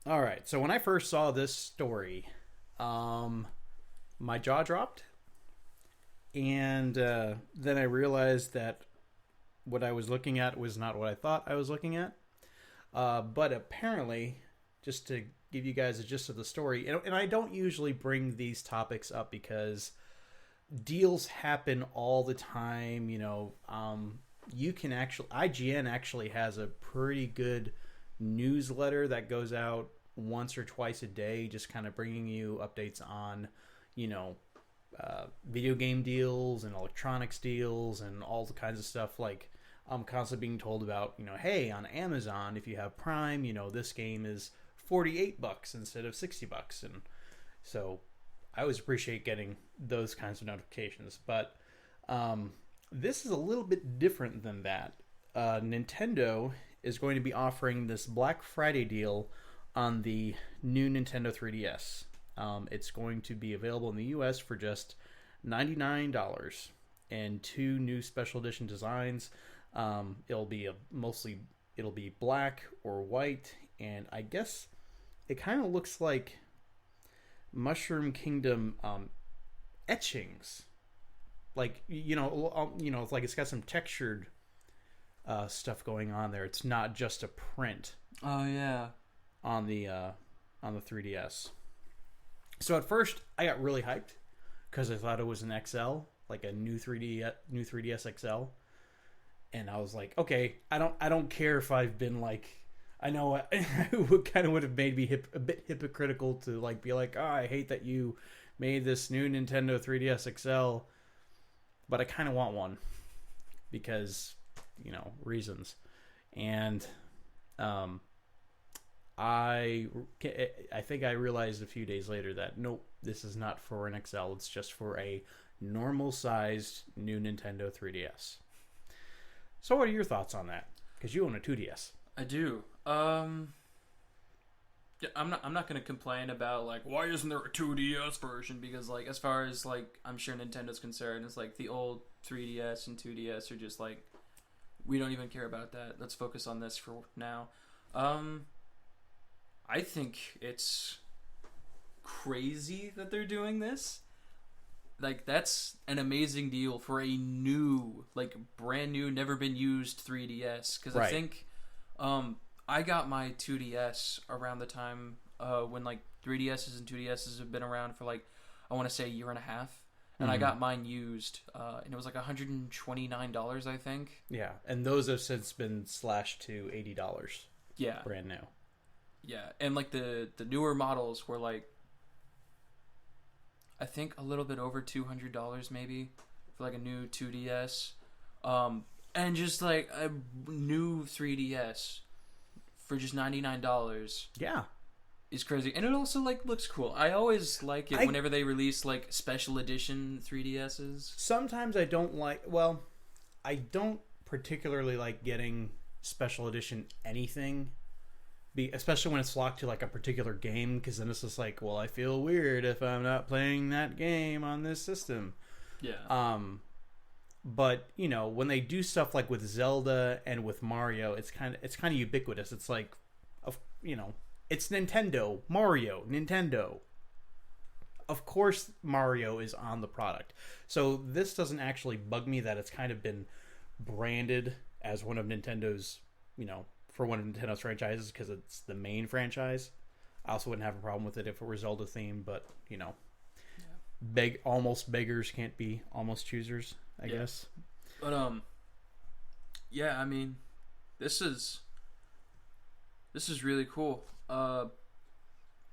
All right. So when I first saw this story, um, my jaw dropped, and then I realized that what I was looking at was not what I thought I was looking at. But apparently, just to give you guys a gist of the story, and I don't usually bring these topics up because deals happen all the time. You can actually IGN actually has a pretty good newsletter that goes out once or twice a day, just kind of bringing you updates on, you know, video game deals and electronics deals and all the kinds of stuff. Like I'm constantly being told about, hey, on Amazon, if you have Prime, this game is $48 instead of $60, and so I always appreciate getting those kinds of notifications. But this is a little bit different than that. Nintendo is going to be offering this Black Friday deal on the new Nintendo 3DS. It's going to be available in the US for just $99 and two new special edition designs. It'll be black or white, and I guess it kind of looks like Mushroom Kingdom etchings. Like it's like it's got some textured stuff going on there. It's not just a print. Oh yeah. On the 3DS. So at first I got really hyped because I thought it was an XL, like a new 3DS XL, and I was like, okay, I don't care if I've been like, I know it kind of would have made me a bit hypocritical to like be like, oh, I hate that you made this new Nintendo 3DS XL, but I kind of want one because reasons, and I think I realized a few days later that nope, this is not for an XL. It's just for a normal sized new Nintendo 3DS. So what are your thoughts on that? Because you own a 2DS. I do. Yeah, I'm not gonna complain about like why isn't there a 2DS version, because like as far as like I'm sure Nintendo's concerned, it's like the old 3DS and 2DS are just like we don't even care about that. Let's focus on this for now. I think it's crazy that they're doing this. Like that's an amazing deal for a new, like brand new, never been used 3DS. Because I think I got my 2DS around the time when like 3DSs and 2DSs have been around for like I want to say a year and a half. And I got mine used, and it was like $129, I think. Yeah, and those have since been slashed to $80. Yeah, brand new. Yeah, and like the newer models were like, I think a little bit over $200 maybe for like a new 2DS, and just like a new 3DS for just $99. Yeah. Is crazy, and it also like looks cool. I always like it whenever they release like special edition 3DSs. Sometimes I don't I don't particularly like getting special edition anything, especially when it's locked to like a particular game, because then it's just like, well, I feel weird if I'm not playing that game on this system. Yeah. But when they do stuff like with Zelda and with Mario, it's kind of ubiquitous. It's like, it's Nintendo, Mario, Nintendo. Of course Mario is on the product. So this doesn't actually bug me that it's kind of been branded as one of Nintendo's, for one of Nintendo's franchises, because it's the main franchise. I also wouldn't have a problem with it if it were Zelda themed, but, almost beggars can't be almost choosers, I guess. But, yeah, I mean, this is really cool.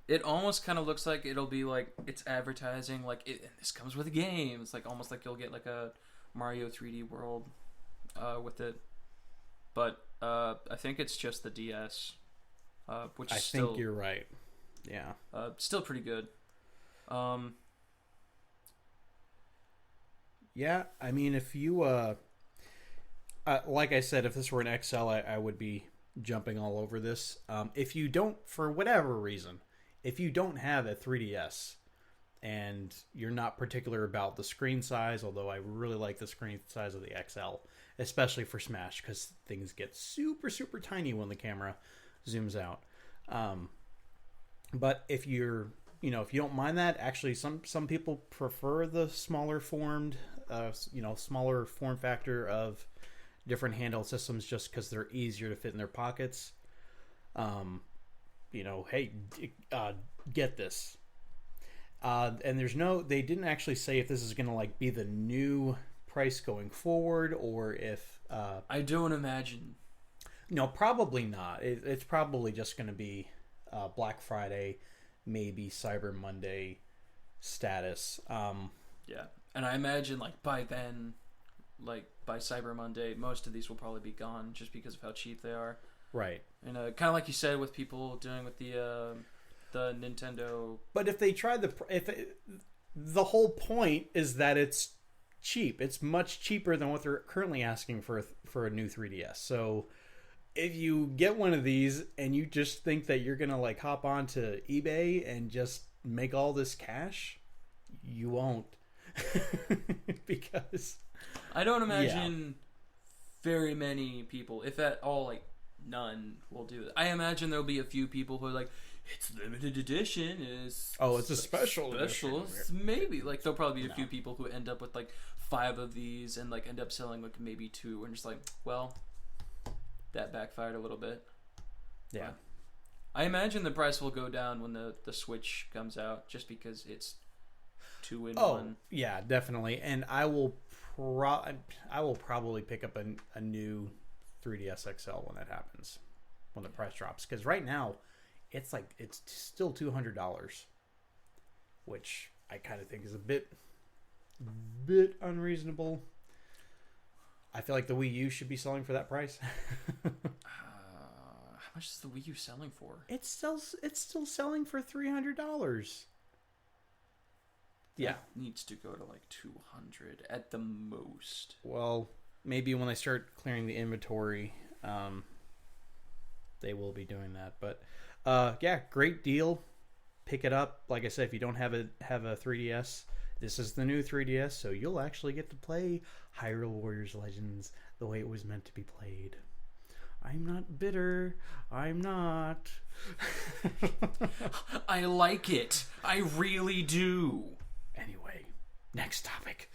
It almost kind of looks like it'll be like it's advertising like this comes with a game. It's like almost like you'll get like a Mario 3D World with it. But I think it's just the DS, which is still, I think you're right. Yeah. Still pretty good. Yeah, I mean, if you like I said, if this were an XL, I would be jumping all over this. If you don't, for whatever reason, if you don't have a 3DS and you're not particular about the screen size, although I really like the screen size of the XL, especially for Smash, because things get super, super tiny when the camera zooms out. But if you're, if you don't mind that, actually, some people prefer the smaller formed, smaller form factor of different handheld systems just because they're easier to fit in their pockets. Hey, get this. And they didn't actually say if this is going to like be the new price going forward or if. I don't imagine. No, probably not. It's probably just going to be Black Friday, maybe Cyber Monday status. Yeah, and I imagine like by then, like by Cyber Monday, most of these will probably be gone just because of how cheap they are. Right. And kind of like you said with people doing with the Nintendo. But if they try the whole point is that it's cheap. It's much cheaper than what they're currently asking for a new 3DS. So if you get one of these and you just think that you're gonna like hop onto eBay and just make all this cash, you won't. Because I don't imagine very many people, if at all, like none, will do it. I imagine there'll be a few people who are like, it's limited edition. It's a special edition. Maybe like there'll probably be a few people who end up with like 5 of these and like end up selling like maybe 2 and just like, well, that backfired a little bit. Yeah. I imagine the price will go down when the Switch comes out just because it's 2 in 1. Yeah, definitely. And I will probably pick up a new 3DS XL when that happens, when the price drops, because right now it's still $200, which I kind of think is a bit unreasonable. I feel like the Wii U should be selling for that price. How much is the Wii U selling for? It's still selling for $300. Yeah, it needs to go to like 200 at the most. Well, maybe when they start clearing the inventory, they will be doing that. But yeah, great deal. Pick it up. Like I said, if you don't have a 3DS, this is the new 3DS, so you'll actually get to play Hyrule Warriors Legends the way it was meant to be played. I'm not bitter. I'm not. I like it. I really do. Anyway, next topic.